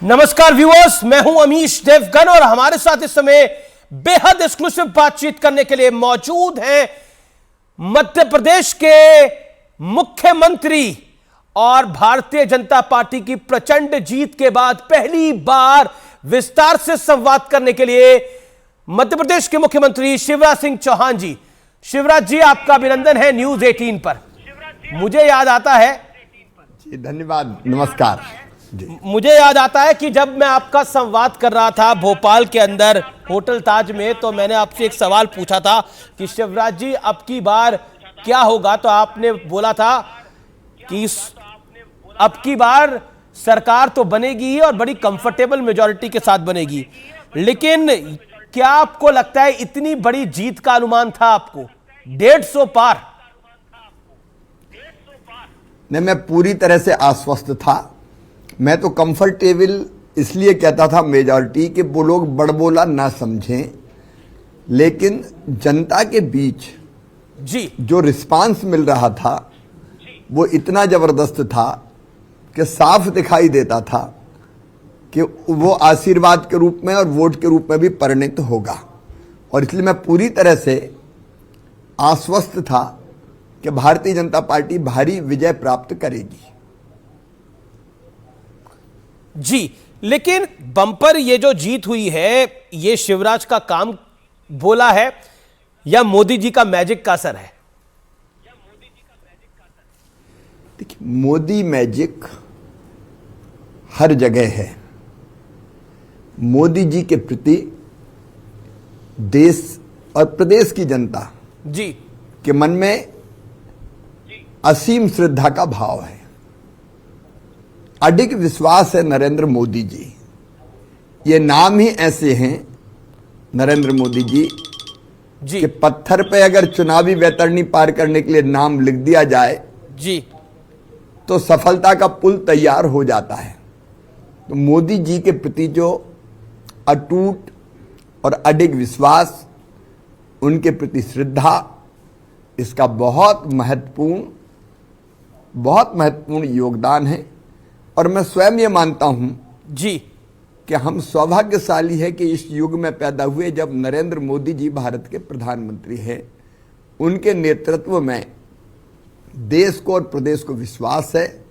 नमस्कार व्यूअर्स, मैं हूं अमीश देवगन और हमारे साथ इस समय बेहद एक्सक्लूसिव बातचीत करने के लिए मौजूद हैं मध्य प्रदेश के मुख्यमंत्री और भारतीय जनता पार्टी की प्रचंड जीत के बाद पहली बार विस्तार से संवाद करने के लिए मध्य प्रदेश के मुख्यमंत्री शिवराज सिंह चौहान जी। शिवराज जी, आपका अभिनंदन है न्यूज 18 पर। मुझे याद आता है जी, धन्यवाद, नमस्कार जी। मुझे याद आता है कि जब मैं आपका संवाद कर रहा था भोपाल के अंदर होटल ताज में, तो मैंने आपसे एक सवाल पूछा था कि शिवराज जी अब की बार क्या होगा, तो आपने बोला था कि अब की बार सरकार तो बनेगी ही और बड़ी कंफर्टेबल मेजॉरिटी के साथ बनेगी। लेकिन क्या आपको लगता है इतनी बड़ी जीत का अनुमान था आपको? 150 पार? नहीं, मैं पूरी तरह से आश्वस्त था। मैं तो कंफर्टेबल इसलिए कहता था मेजॉरिटी कि वो लोग बड़बोला ना समझें, लेकिन जनता के बीच जी जो रिस्पांस मिल रहा था वो इतना जबरदस्त था कि साफ दिखाई देता था कि वो आशीर्वाद के रूप में और वोट के रूप में भी परिणत होगा। और इसलिए मैं पूरी तरह से आश्वस्त था कि भारतीय जनता पार्टी भारी विजय प्राप्त करेगी। जी, लेकिन बम्पर ये जो जीत हुई है, ये शिवराज का काम बोला है या मोदी जी का मैजिक का असर है? देखिए, मोदी मैजिक हर जगह है। मोदी जी के प्रति देश और प्रदेश की जनता जी के मन में असीम श्रद्धा का भाव है, अडिग विश्वास है। नरेंद्र मोदी जी, ये नाम ही ऐसे हैं नरेंद्र मोदी जी कि पत्थर पे अगर चुनावी वैतरणी पार करने के लिए नाम लिख दिया जाए जी तो सफलता का पुल तैयार हो जाता है। तो मोदी जी के प्रति जो अटूट और अडिग विश्वास, उनके प्रति श्रद्धा, इसका बहुत महत्वपूर्ण योगदान है। और मैं स्वयं ये मानता हूं जी कि हम सौभाग्यशाली है कि इस युग में पैदा हुए जब नरेंद्र मोदी जी भारत के प्रधानमंत्री हैं। उनके नेतृत्व में देश को और प्रदेश को विश्वास है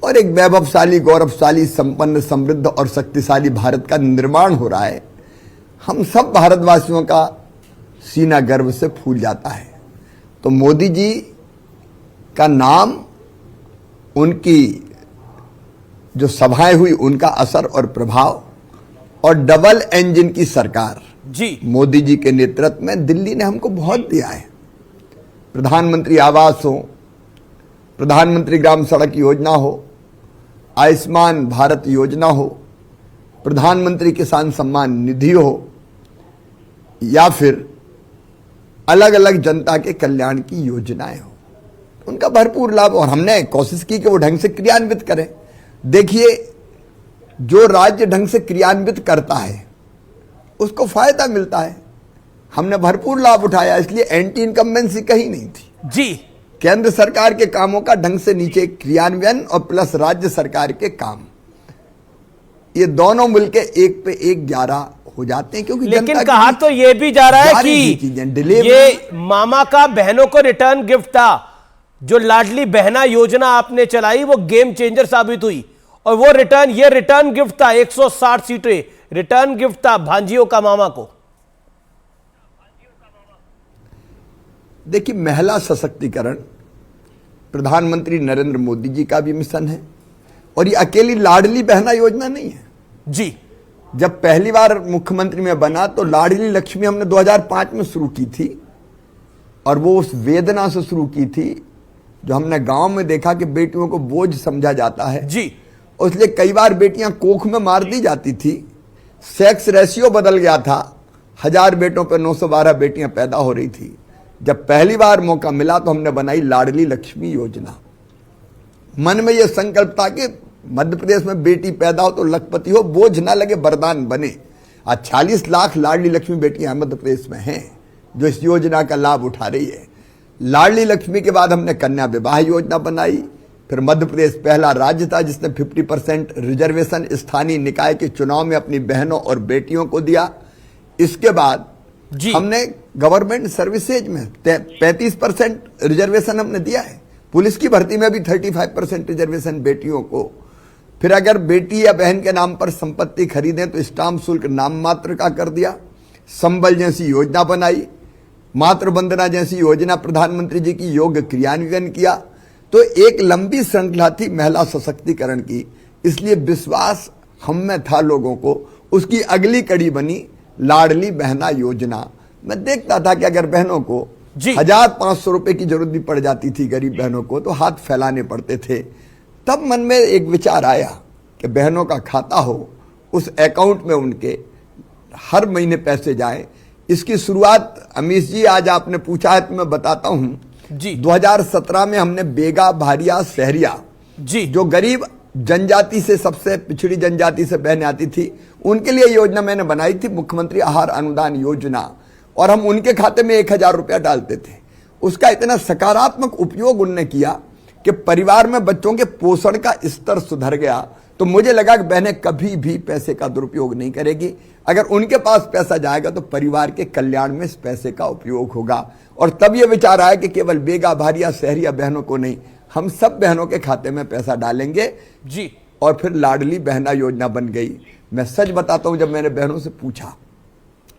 और एक वैभवशाली, गौरवशाली, संपन्न, समृद्ध और शक्तिशाली भारत का निर्माण हो रहा है। हम सब भारतवासियों का सीना गर्व से फूल जाता है। तो मोदी जी का नाम, उनकी जो सभाएं हुई, उनका असर और प्रभाव, और डबल इंजन की सरकार जी मोदी जी के नेतृत्व में दिल्ली ने हमको बहुत दिया है। प्रधानमंत्री आवास हो, प्रधानमंत्री ग्राम सड़क योजना हो, आयुष्मान भारत योजना हो, प्रधानमंत्री किसान सम्मान निधि हो, या फिर अलग अलग जनता के कल्याण की योजनाएं हो, उनका भरपूर लाभ। और हमने कोशिश की कि वो ढंग से क्रियान्वित करें। देखिए, जो राज्य ढंग से क्रियान्वित करता है उसको फायदा मिलता है। हमने भरपूर लाभ उठाया, इसलिए एंटी इनकम्बेंसी कहीं नहीं थी। जी, केंद्र सरकार के कामों का ढंग से नीचे क्रियान्वयन और प्लस राज्य सरकार के काम, ये दोनों मिलके एक पे एक 11 हो जाते हैं। क्योंकि लेकिन कहा तो ये भी जा रहा है कि ये मामा का बहनों को रिटर्न गिफ्ट था। जो लाडली बहना योजना आपने चलाई वो गेम चेंजर साबित हुई, और वो रिटर्न गिफ्ट था। 160 सीटें रिटर्न गिफ्ट था भांजियों का मामा को। देखिए, महिला सशक्तिकरण प्रधानमंत्री नरेंद्र मोदी जी का भी मिशन है, और ये अकेली लाडली बहना योजना नहीं है जी। जब पहली बार मुख्यमंत्री में बना तो लाडली लक्ष्मी हमने 2005 में शुरू की थी, और वो उस वेदना से शुरू की थी जो हमने गांव में देखा कि बेटियों को बोझ समझा जाता है जी। इसलिए कई बार बेटियां कोख में मार दी जाती थी। सेक्स रेशियो बदल गया था, 1000 बेटों पर 912 बेटियां पैदा हो रही थी। जब पहली बार मौका मिला तो हमने बनाई लाडली लक्ष्मी योजना। मन में यह संकल्प था कि मध्य प्रदेश में बेटी पैदा हो तो लखपति हो, बोझ ना लगे, वरदान बने। आज 40 लाख लाडली लक्ष्मी बेटियां मध्य प्रदेश में हैं जो इस योजना का लाभ उठा रही है। लाडली लक्ष्मी के बाद हमने कन्या विवाह योजना बनाई, फिर मध्य प्रदेश पहला राज्य था जिसने 50% रिजर्वेशन स्थानीय निकाय के चुनाव में अपनी बहनों और बेटियों को दिया। इसके बाद हमने गवर्नमेंट सर्विसेज में 35% रिजर्वेशन हमने दिया है। पुलिस की भर्ती में भी 35% रिजर्वेशन बेटियों को। फिर अगर बेटी या बहन के नाम पर संपत्ति खरीदें तो स्टाम्प शुल्क नाम मात्र का कर दिया। संबल जैसी योजना बनाई, मातृ वंदना जैसी योजना प्रधानमंत्री जी की योग्य क्रियान्वयन किया। तो एक लंबी श्रृंखला थी महिला सशक्तिकरण की, इसलिए विश्वास हम में था लोगों को। उसकी अगली कड़ी बनी लाडली बहना योजना। मैं देखता था कि अगर बहनों को 1500 रुपए की जरूरत भी पड़ जाती थी, गरीब बहनों को, तो हाथ फैलाने पड़ते थे। तब मन में एक विचार आया कि बहनों का खाता हो, उस अकाउंट में उनके हर महीने पैसे जाएं। इसकी शुरुआत अमीश जी आज आपने पूछा है तो मैं बताता हूं जी। 2017 में हमने बेगा, भारिया, सहरिया जी, जो गरीब जनजाति से, सबसे पिछड़ी जनजाति से बहनें आती थी, उनके लिए योजना मैंने बनाई थी, मुख्यमंत्री आहार अनुदान योजना। और हम उनके खाते में 1000 रुपया डालते थे। उसका इतना सकारात्मक उपयोग उनने किया कि परिवार में बच्चों के पोषण का स्तर सुधर गया। तो मुझे लगा कि बहनें कभी भी पैसे का दुरुपयोग नहीं करेगी। अगर उनके पास पैसा जाएगा तो परिवार के कल्याण में इस पैसे का उपयोग होगा। और तब यह विचार आया कि केवल बेगा, भारिया, सहरिया बहनों को नहीं, हम सब बहनों के खाते में पैसा डालेंगे जी। और फिर लाडली बहना योजना बन गई। मैं सच बताता हूं, जब मैंने बहनों से पूछा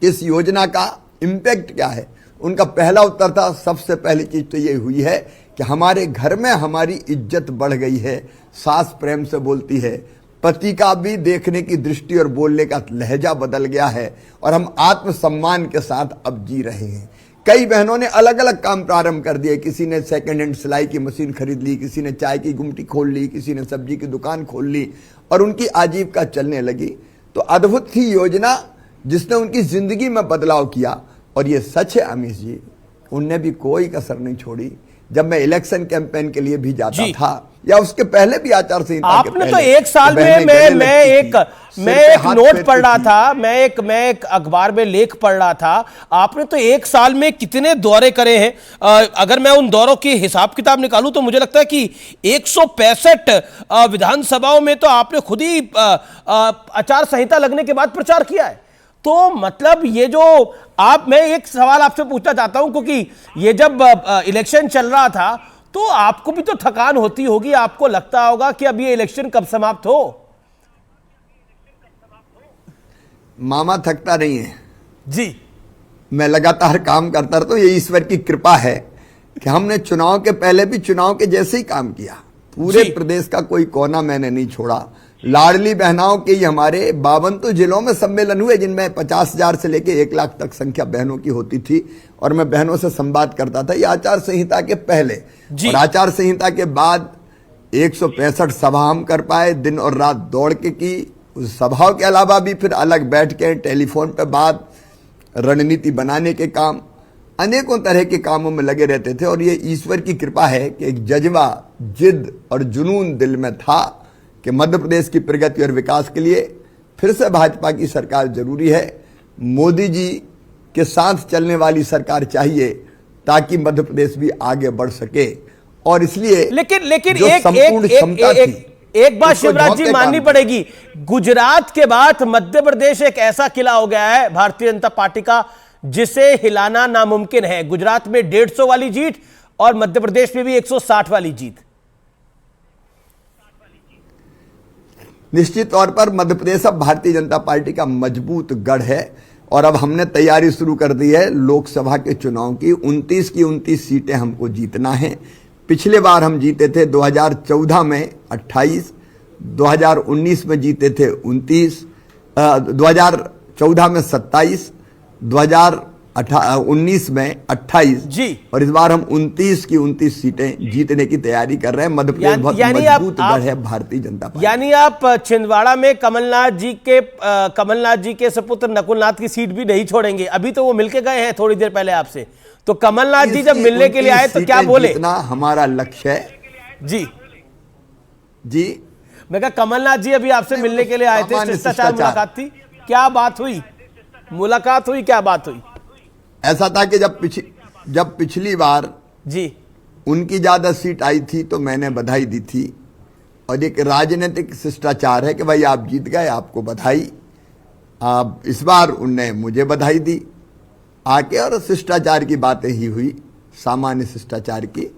इस योजना का इंपैक्ट क्या है, उनका पहला उत्तर था, सबसे पहली चीज तो ये हुई है कि हमारे घर में हमारी इज्जत बढ़ गई है। सास प्रेम से बोलती है, पति का भी देखने की दृष्टि और बोलने का लहजा बदल गया है, और हम आत्मसम्मान के साथ अब जी रहे हैं। कई बहनों ने अलग अलग काम प्रारंभ कर दिए। किसी ने सेकंड हैंड सिलाई की मशीन खरीद ली, किसी ने चाय की गुमटी खोल ली, किसी ने सब्जी की दुकान खोल ली, और उनकी आजीविका चलने लगी। तो अद्भुत थी योजना जिसने उनकी जिंदगी में बदलाव किया। और ये सच है अमीश जी, उनने भी कोई कसर नहीं छोड़ी। जब मैं इलेक्शन कैंपेन के लिए भी जाता था, या उसके पहले भी आचार संहिता के आपने तो एक साल में मैं एक नोट पढ़ रहा था, मैं एक अखबार में लेख पढ़ रहा था, आपने तो एक साल में कितने दौरे करे हैं। अगर मैं उन दौरों की हिसाब किताब निकालूं तो मुझे लगता है कि 165 विधानसभाओं में तो आपने खुद ही आचार संहिता लगने के बाद प्रचार किया है। तो मतलब ये जो मैं एक सवाल आपसे पूछना चाहता हूं, क्योंकि ये जब इलेक्शन चल रहा था तो आपको भी तो थकान होती होगी, आपको लगता होगा कि अब ये इलेक्शन कब समाप्त हो। मामा थकता नहीं है जी, मैं लगातार काम करता रहता हूं। ये ईश्वर की कृपा है कि हमने चुनाव के पहले भी चुनाव के जैसे ही काम किया। पूरे प्रदेश का कोई कोना मैंने नहीं छोड़ा। लाडली बहनाओं के हमारे 52 जिलों में सम्मेलन हुए, जिनमें 50,000 से लेकर 1 लाख तक संख्या बहनों की होती थी। और मैं बहनों से संवाद करता था। ये आचार संहिता के पहले, और आचार संहिता के बाद 165 सभा हम कर पाए, दिन और रात दौड़ के की। उस सभाओं के अलावा भी फिर अलग बैठ के टेलीफोन पे बात, रणनीति बनाने के काम, अनेकों तरह के कामों में लगे रहते थे। और ये ईश्वर की कृपा है कि एक जज्बा, जिद और जुनून दिल में था कि मध्य प्रदेश की प्रगति और विकास के लिए फिर से भाजपा की सरकार जरूरी है। मोदी जी के साथ चलने वाली सरकार चाहिए ताकि मध्य प्रदेश भी आगे बढ़ सके। और इसलिए लेकिन एक बात शिवराज जी माननी पड़ेगी, गुजरात के बाद मध्य प्रदेश एक ऐसा किला हो गया है भारतीय जनता पार्टी का जिसे हिलाना नामुमकिन है। गुजरात में 150 वाली जीत और मध्य प्रदेश में भी 160 वाली जीत। निश्चित तौर पर मध्य प्रदेश अब भारतीय जनता पार्टी का मजबूत गढ़ है। और अब हमने तैयारी शुरू कर दी है लोकसभा के चुनाव की। 29 की 29 सीटें हमको जीतना है। पिछले बार हम जीते थे 2014 में 28, 2019 में जीते थे 29, 2014 में 27, 2019 में 28 जी। और इस बार हम 29 की 29 सीटें जीतने की तैयारी कर रहे हैं। मध्य प्रदेश बहुत मजबूत गढ़ है भारतीय जनता पार्टी। यानी आप छिंदवाड़ा में कमलनाथ जी के सपुत्र नकुलनाथ की सीट भी नहीं छोड़ेंगे। अभी तो वो मिलके गए हैं थोड़ी देर पहले आपसे, तो कमलनाथ जी जब मिलने के लिए आए तो क्या बोले? इतना हमारा लक्ष्य है जी। जी मैं कहा कमलनाथ जी अभी आपसे मिलने के लिए आए थे, शिष्टाचार मुलाकात थी, क्या बात हुई? क्या बात हुई? ऐसा था कि जब पिछली बार जी उनकी ज्यादा सीट आई थी तो मैंने बधाई दी थी, और एक राजनीतिक शिष्टाचार है कि भाई आप जीत गए, आपको बधाई। आप इस बार उनने मुझे बधाई दी आके, और शिष्टाचार की बातें ही हुई, सामान्य शिष्टाचार की।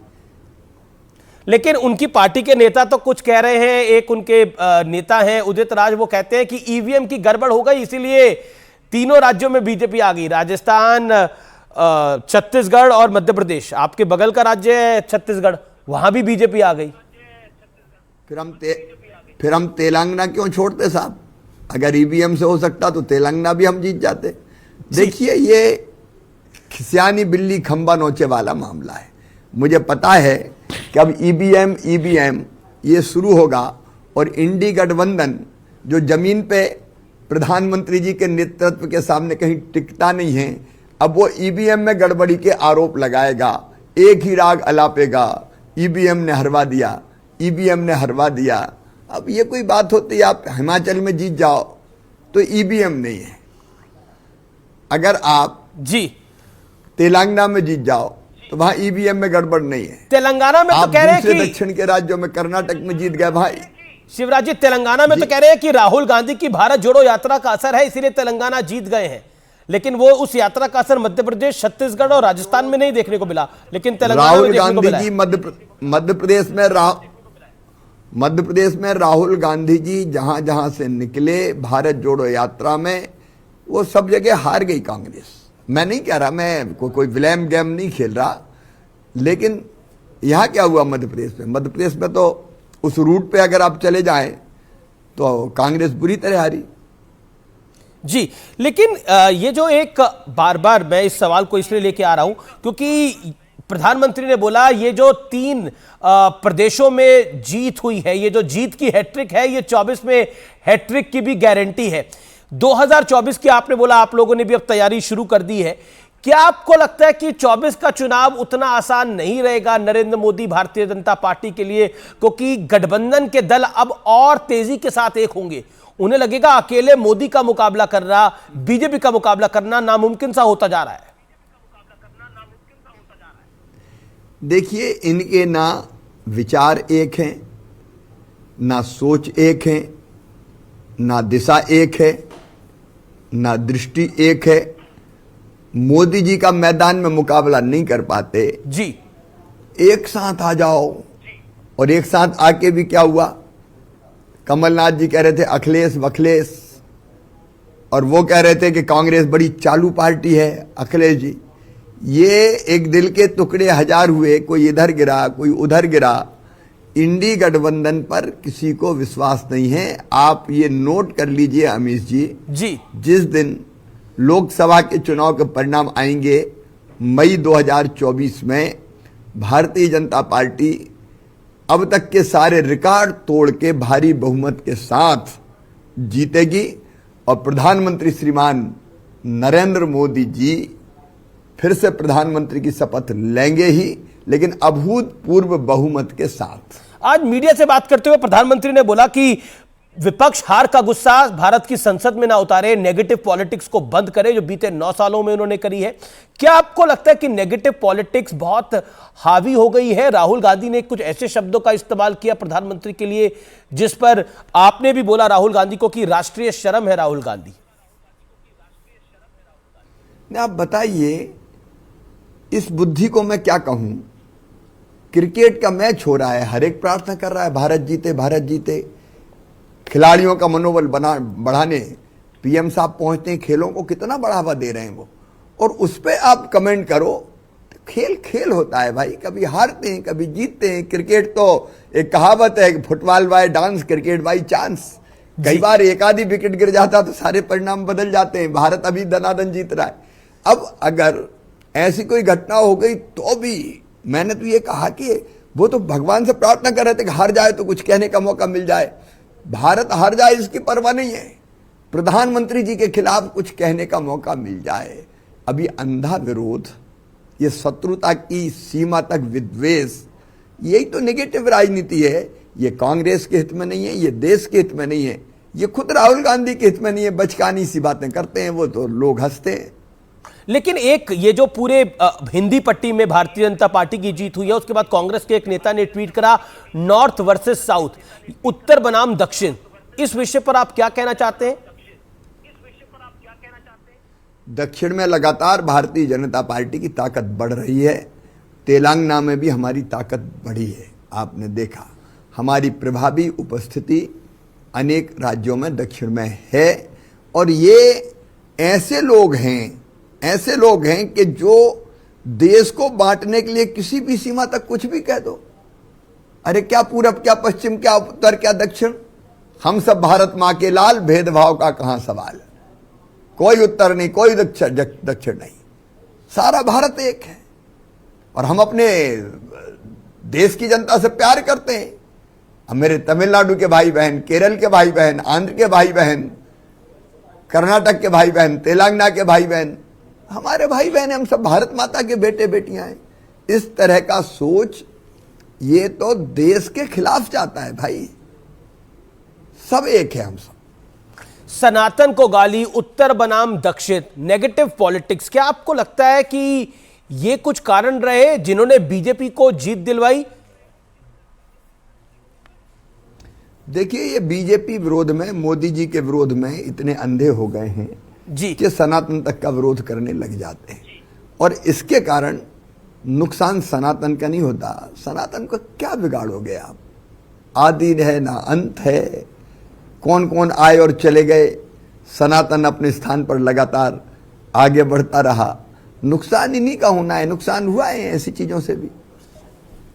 लेकिन उनकी पार्टी के नेता तो कुछ कह रहे हैं, एक उनके नेता हैं उदित राज, वो कहते हैं कि ईवीएम की गड़बड़ हो गई, इसीलिए तीनों राज्यों में बीजेपी आ गई, राजस्थान, छत्तीसगढ़ और मध्य प्रदेश। आपके बगल का राज्य है छत्तीसगढ़, वहां भी बीजेपी आ गई। फिर हम तेलंगाना क्यों छोड़ते साहब? अगर ईवीएम से हो सकता तो तेलंगाना भी हम जीत जाते। देखिए, ये खिसियानी बिल्ली खंबा नोचे वाला मामला है। मुझे पता है कि अब ईवीएम ये शुरू होगा, और इंडी गठबंधन जो जमीन पे प्रधानमंत्री जी के नेतृत्व के सामने कहीं टिकता नहीं है, अब वो ईवीएम में गड़बड़ी के आरोप लगाएगा, एक ही राग अलापेगा, ईवीएम ने हरवा दिया, ईवीएम ने हरवा दिया। अब ये कोई बात होती है? आप हिमाचल में जीत जाओ तो ईवीएम नहीं है, अगर आप जी तेलंगाना में जीत जाओ तो वहां ईवीएम में गड़बड़ नहीं है। तेलंगाना में तो कह रहे हैं कि दक्षिण के राज्यों में, कर्नाटक में जीत गए भाई। शिवराज जी, तेलंगाना में तो कह रहे हैं कि राहुल गांधी की भारत जोड़ो यात्रा का असर है, इसीलिए तेलंगाना जीत गए हैं। लेकिन वो उस यात्रा का असर मध्य प्रदेश, छत्तीसगढ़ और राजस्थान में नहीं देखने को मिला, लेकिन तेलंगाना में देखने को मिला। मध्य प्रदेश में राहुल गांधी जी जहां जहां से निकले भारत जोड़ो यात्रा में, वो सब जगह हार गई कांग्रेस। मैं नहीं कह रहा, मैं कोई ब्लेम गेम नहीं खेल रहा, लेकिन यहां क्या हुआ मध्य प्रदेश में? मध्य प्रदेश में तो उस रूट पे अगर आप चले जाएं तो कांग्रेस बुरी तरह हारी। जी, लेकिन ये जो एक बार बार मैं इस सवाल को इसलिए लेके आ रहा हूं क्योंकि प्रधानमंत्री ने बोला ये जो 3 प्रदेशों में जीत हुई है, ये जो जीत की हैट्रिक है, ये 24 में हैट्रिक की भी गारंटी है। 2024 की आपने बोला आप लोगों ने भी अब तैयारी शुरू कर दी है। क्या आपको लगता है कि 24 का चुनाव उतना आसान नहीं रहेगा नरेंद्र मोदी भारतीय जनता पार्टी के लिए, क्योंकि गठबंधन के दल अब और तेजी के साथ एक होंगे? उन्हें लगेगा अकेले मोदी का मुकाबला करना, बीजेपी का मुकाबला करना नामुमकिन सा होता जा रहा है। देखिए, इनके ना विचार एक हैं, ना सोच एक है, ना दिशा एक है, ना दृष्टि एक है। मोदी जी का मैदान में मुकाबला नहीं कर पाते जी। एक साथ आ जाओ, और एक साथ आके भी क्या हुआ? कमलनाथ जी कह रहे थे अखिलेश वखलेश, और वो कह रहे थे कि कांग्रेस बड़ी चालू पार्टी है। अखिलेश जी, ये एक दिल के टुकड़े हजार हुए, कोई इधर गिरा कोई उधर गिरा। इंडी गठबंधन पर किसी को विश्वास नहीं है। आप ये नोट कर लीजिए अमीश जी, जिस दिन लोकसभा के चुनाव के परिणाम आएंगे मई 2024 में, भारतीय जनता पार्टी अब तक के सारे रिकॉर्ड तोड़ के भारी बहुमत के साथ जीतेगी, और प्रधानमंत्री श्रीमान नरेंद्र मोदी जी फिर से प्रधानमंत्री की शपथ लेंगे ही, लेकिन अभूतपूर्व बहुमत के साथ। आज मीडिया से बात करते हुए प्रधानमंत्री ने बोला कि विपक्ष हार का गुस्सा भारत की संसद में ना उतारे, नेगेटिव पॉलिटिक्स को बंद करे जो बीते 9 सालों में उन्होंने करी है। क्या आपको लगता है कि नेगेटिव पॉलिटिक्स बहुत हावी हो गई है? राहुल गांधी ने कुछ ऐसे शब्दों का इस्तेमाल किया प्रधानमंत्री के लिए जिस पर आपने भी बोला राहुल गांधी को कि राष्ट्रीय शर्म है राहुल गांधी। आप बताइए, इस बुद्धि को मैं क्या कहूं? क्रिकेट का मैच हो रहा है, हर एक प्रार्थना कर रहा है भारत जीते भारत जीते। खिलाड़ियों का मनोबल बढ़ाने पीएम साहब पहुंचते हैं, खेलों को कितना बढ़ावा दे रहे हैं वो, और उस पर आप कमेंट करो। तो खेल खेल होता है भाई, कभी हारते हैं कभी जीतते हैं। क्रिकेट तो एक कहावत है कि football by dance, cricket by chance. कई बार एक आधी विकेट गिर जाता तो सारे परिणाम बदल जाते हैं। भारत अभी दनादन जीत रहा है। अब अगर ऐसी कोई घटना हो गई तो भी मैंने तो ये कहा कि वो तो भगवान से प्रार्थना कर रहे थे कि हार जाए तो कुछ कहने का मौका मिल जाए। भारत हार जाए इसकी परवाह नहीं है, प्रधानमंत्री जी के खिलाफ कुछ कहने का मौका मिल जाए। अभी अंधा विरोध, ये शत्रुता की सीमा तक विद्वेष, यही तो नेगेटिव राजनीति है। ये कांग्रेस के हित में नहीं है, ये देश के हित में नहीं है, ये खुद राहुल गांधी के हित में नहीं है। बचकानी सी बातें करते हैं वो, तो लोग हंसते हैं। लेकिन एक ये जो पूरे हिंदी पट्टी में भारतीय जनता पार्टी की जीत हुई है, उसके बाद कांग्रेस के एक नेता ने ट्वीट करा नॉर्थ वर्सेस साउथ, उत्तर बनाम दक्षिण। इस विषय पर आप क्या कहना चाहते हैं? दक्षिण में लगातार भारतीय जनता पार्टी की ताकत बढ़ रही है। तेलंगाना में भी हमारी ताकत बढ़ी है। आपने देखा हमारी प्रभावी उपस्थिति अनेक राज्यों में दक्षिण में है। और ये ऐसे लोग हैं कि जो देश को बांटने के लिए किसी भी सीमा तक कुछ भी कह दो। अरे क्या पूरब, क्या पश्चिम, क्या उत्तर, क्या दक्षिण, हम सब भारत मां के लाल, भेदभाव का कहां सवाल। कोई उत्तर नहीं, कोई दक्षिण नहीं, सारा भारत एक है। और हम अपने देश की जनता से प्यार करते हैं। हम मेरे तमिलनाडु के भाई बहन, केरल के भाई बहन, आंध्र के भाई बहन, कर्नाटक के भाई बहन, तेलंगाना के भाई बहन, हमारे भाई बहन, हम सब भारत माता के बेटे बेटियां हैं। इस तरह का सोच ये तो देश के खिलाफ जाता है भाई। सब एक है हम सब। सनातन को गाली, उत्तर बनाम दक्षिण, नेगेटिव पॉलिटिक्स, क्या आपको लगता है कि ये कुछ कारण रहे जिन्होंने बीजेपी को जीत दिलवाई? देखिए, ये बीजेपी विरोध में, मोदी जी के विरोध में इतने अंधे हो गए हैं जी कि सनातन तक का विरोध करने लग जाते हैं। और इसके कारण नुकसान सनातन का नहीं होता। सनातन को क्या बिगाड़ोगे आप? आदि है ना अंत है। कौन कौन आए और चले गए, सनातन अपने स्थान पर लगातार आगे बढ़ता रहा। नुकसान इन्हीं का होना है, नुकसान हुआ है ऐसी चीजों से भी।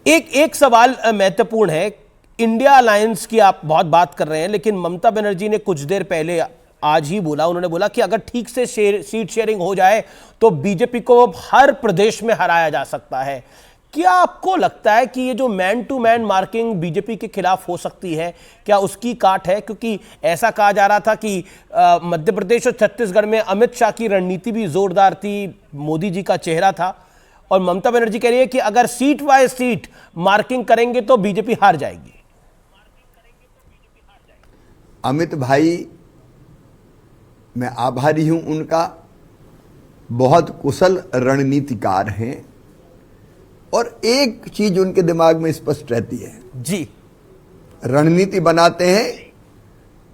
एक सवाल महत्वपूर्ण है। इंडिया अलायंस की आप बहुत बात कर रहे हैं, लेकिन ममता बनर्जी ने कुछ देर पहले आज ही बोला, उन्होंने बोला कि अगर ठीक से सीट शेयरिंग हो जाए तो बीजेपी को हर प्रदेश में हराया जा सकता है। क्या आपको लगता है कि ये जो man to man marking BJP के खिलाफ हो सकती है, क्या उसकी काट है? क्योंकि ऐसा कहा जा रहा था कि मध्य प्रदेश और छत्तीसगढ़ में अमित शाह की रणनीति भी जोरदार थी, मोदी जी का चेहरा था, और ममता बनर्जी कह रही है कि अगर सीट वाइज सीट मार्किंग करेंगे तो बीजेपी हार जाएगी। अमित भाई, मैं आभारी हूं उनका, बहुत कुशल रणनीतिकार हैं। और एक चीज उनके दिमाग में स्पष्ट रहती है जी, रणनीति बनाते हैं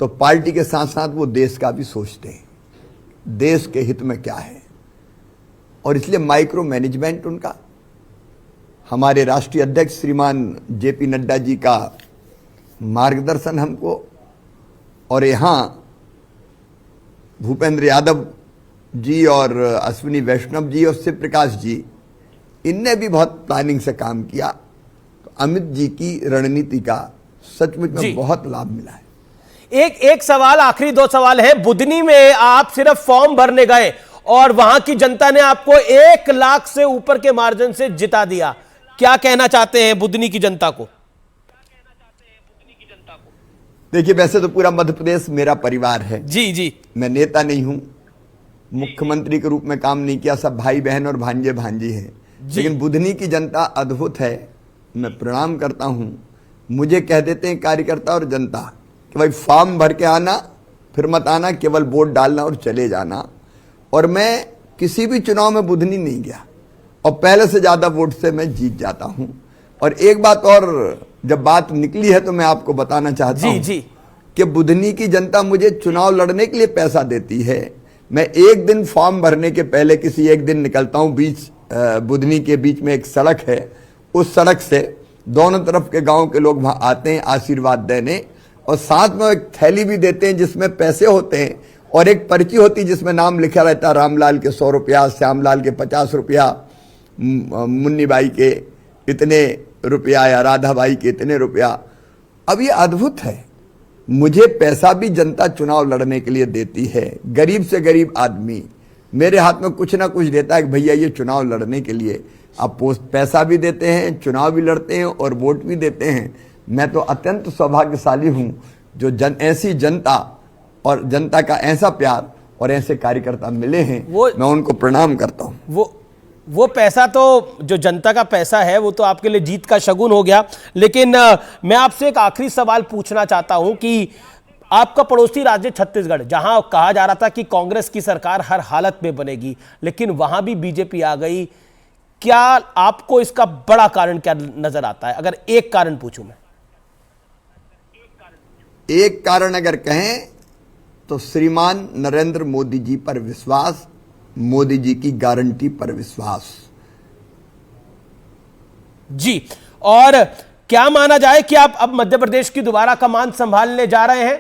तो पार्टी के साथ साथ वो देश का भी सोचते हैं, देश के हित में क्या है। और इसलिए माइक्रो मैनेजमेंट उनका, हमारे राष्ट्रीय अध्यक्ष श्रीमान जेपी नड्डा जी का मार्गदर्शन हमको, और यहां भूपेंद्र यादव जी और अश्विनी वैष्णव जी और शिव प्रकाश जी, इनने भी बहुत प्लानिंग से काम किया। तो अमित जी की रणनीति का सचमुच में बहुत लाभ मिला है। एक सवाल, आखिरी दो सवाल है। बुधनी में आप सिर्फ फॉर्म भरने गए और वहां की जनता ने आपको 1 लाख से ऊपर के मार्जिन से जिता दिया। क्या कहना चाहते हैं बुधनी की जनता को? देखिए, वैसे तो पूरा मध्य प्रदेश मेरा परिवार है। जी जी, मैं नेता नहीं हूं, मुख्यमंत्री के रूप में काम नहीं किया, सब भाई बहन और भांजे भांजी हैं। लेकिन बुधनी की जनता अद्भुत है, मैं प्रणाम करता हूं। मुझे कह देते हैं कार्यकर्ता और जनता कि भाई फॉर्म भर के आना, फिर मत आना, केवल वोट डालना और चले जाना। और मैं किसी भी चुनाव में बुधनी नहीं गया और पहले से ज्यादा वोट से मैं जीत जाता हूं। और एक बात और, जब बात निकली है तो मैं आपको बताना चाहता हूं कि बुधनी की जनता मुझे चुनाव लड़ने के लिए पैसा देती है। मैं एक दिन फॉर्म भरने के पहले किसी एक दिन निकलता हूं, बीच बुधनी के बीच में एक सड़क है, उस सड़क से दोनों तरफ के गांव के लोग वहां आते हैं आशीर्वाद देने, और साथ में एक थैली भी देते हैं जिसमें पैसे होते हैं और एक पर्ची होती है जिसमें नाम लिखा रहता है, रामलाल के 100 रुपया, श्यामलाल के 50 रुपया, मुन्नी बाई के इतने रुपया या राधा बाई के इतने रुपया। अब ये अद्भुत है, मुझे पैसा भी जनता चुनाव लड़ने के लिए देती है। गरीब से गरीब आदमी मेरे हाथ में कुछ ना कुछ देता है कि भैया ये चुनाव लड़ने के लिए आप पैसा भी देते हैं, चुनाव भी लड़ते हैं और वोट भी देते हैं। मैं तो अत्यंत सौभाग्यशाली हूं जो ऐसी जनता और जनता का ऐसा प्यार और ऐसे कार्यकर्ता मिले हैं, मैं उनको प्रणाम करता हूं। वो पैसा तो, जो जनता का पैसा है, वो तो आपके लिए जीत का शगुन हो गया। लेकिन मैं आपसे एक आखिरी सवाल पूछना चाहता हूं कि आपका पड़ोसी राज्य छत्तीसगढ़, जहां कहा जा रहा था कि कांग्रेस की सरकार हर हालत में बनेगी, लेकिन वहां भी बीजेपी आ गई। क्या आपको इसका बड़ा कारण क्या नजर आता है, अगर एक कारण पूछूं मैं? एक कारण अगर कहें तो श्रीमान नरेंद्र मोदी जी पर विश्वास, मोदी जी की गारंटी पर विश्वास। जी, और क्या माना जाए कि आप अब मध्य प्रदेश की दोबारा कमान संभालने जा रहे हैं,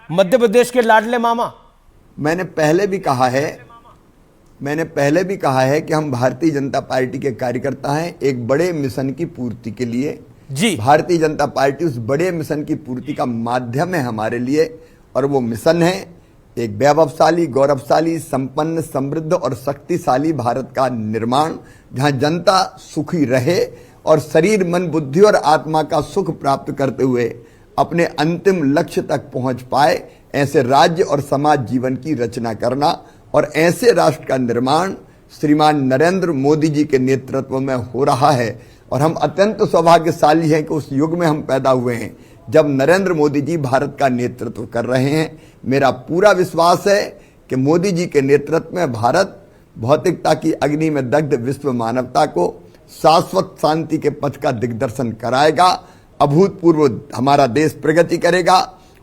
मध्य प्रदेश के लाडले मामा? मैंने पहले भी कहा है कि हम भारतीय जनता पार्टी के कार्यकर्ता हैं, एक बड़े मिशन की पूर्ति के लिए। जी, भारतीय जनता पार्टी उस बड़े मिशन की पूर्ति का माध्यम है हमारे लिए, और वो मिशन है एक वैभवशाली, गौरवशाली, संपन्न, समृद्ध और शक्तिशाली भारत का निर्माण, जहां जनता सुखी रहे और शरीर, मन, बुद्धि और आत्मा का सुख प्राप्त करते हुए अपने अंतिम लक्ष्य तक पहुंच पाए। ऐसे राज्य और समाज जीवन की रचना करना और ऐसे राष्ट्र का निर्माण श्रीमान नरेंद्र मोदी जी के नेतृत्व में हो रहा है। और हम अत्यंत सौभाग्यशाली हैं कि उस युग में हम पैदा हुए हैं जब नरेंद्र मोदी जी भारत का नेतृत्व कर रहे हैं। मेरा पूरा विश्वास है कि मोदी जी के नेतृत्व में भारत भौतिकता की अग्नि में दग्ध विश्व मानवता को शाश्वत शांति के पथ का दिग्दर्शन कराएगा। अभूतपूर्व हमारा देश प्रगति करेगा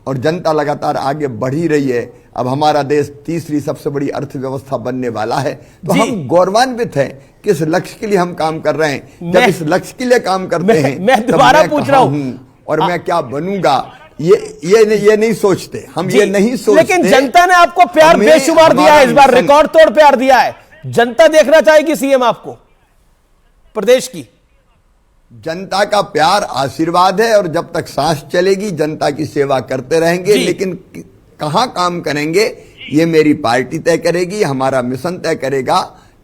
और जनता लगातार आगे बढ़ ही रही है। अब हमारा देश तीसरी सबसे बड़ी अर्थव्यवस्था बनने वाला है। तो हम गौरवान्वित हैं कि इस लक्ष्य के लिए हम काम कर रहे हैं। जब इस लक्ष्य के लिए काम करते हैं, मैं दोबारा पूछ रहा हूं और मैं क्या बनूंगा, ये नहीं सोचते हम, ये नहीं सोचते। लेकिन जनता ने आपको प्यार बेशुमार दिया है, इस बार रिकॉर्ड तोड़ प्यार दिया है। जनता देखना चाहेगी सीएम आपको, प्रदेश की जनता का प्यार आशीर्वाद है, और जब तक सांस चलेगी जनता की सेवा करते रहेंगे। लेकिन कहां काम करेंगे ये मेरी पार्टी तय करेगी, हमारा मिशन तय करेगा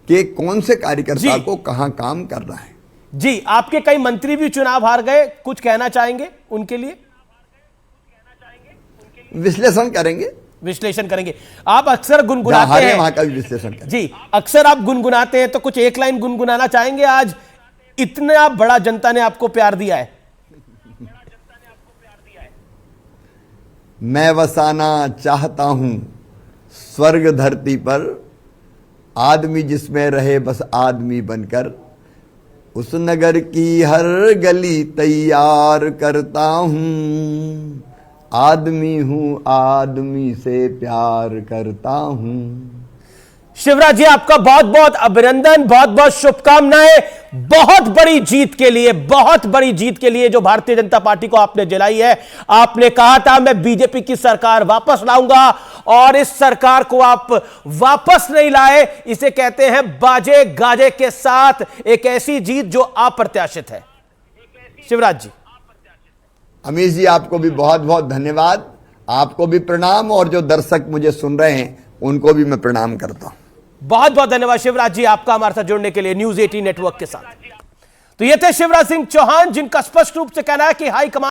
कि कौन से कार्यकर्ता को कहां काम करना है। जी, आपके कई मंत्री भी चुनाव हार गए, कुछ कहना चाहेंगे उनके लिए? विश्लेषण करेंगे। आप अक्सर गुनगुनाते हैं, वहां का भी विश्लेषण करेंगे। जी, अक्सर आप गुनगुनाते हैं, तो कुछ एक लाइन गुनगुनाना चाहेंगे? आज इतना बड़ा जनता ने आपको प्यार दिया है। मैं बसाना चाहता हूं स्वर्ग धरती पर, आदमी जिसमें रहे बस आदमी बनकर, उस नगर की हर गली तैयार करता हूं, आदमी हूं आदमी से प्यार करता हूं। शिवराज जी, आपका बहुत बहुत अभिनंदन, बहुत बहुत शुभकामनाएं, बहुत बड़ी जीत के लिए जो भारतीय जनता पार्टी को आपने दिलाई है। आपने कहा था मैं बीजेपी की सरकार वापस लाऊंगा, और इस सरकार को आप वापस नहीं लाए। इसे कहते हैं बाजे गाजे के साथ एक ऐसी जीत जो अप्रत्याशित है। शिवराज जी, अमीश जी, आपको भी बहुत बहुत धन्यवाद, आपको भी प्रणाम, और जो दर्शक मुझे सुन रहे हैं उनको भी मैं प्रणाम करता हूं। बहुत बहुत धन्यवाद शिवराज जी, आपका हमारे साथ जुड़ने के लिए न्यूज 18 नेटवर्क के साथ। तो ये थे शिवराज सिंह चौहान, जिनका स्पष्ट रूप से कहना है कि हाईकमान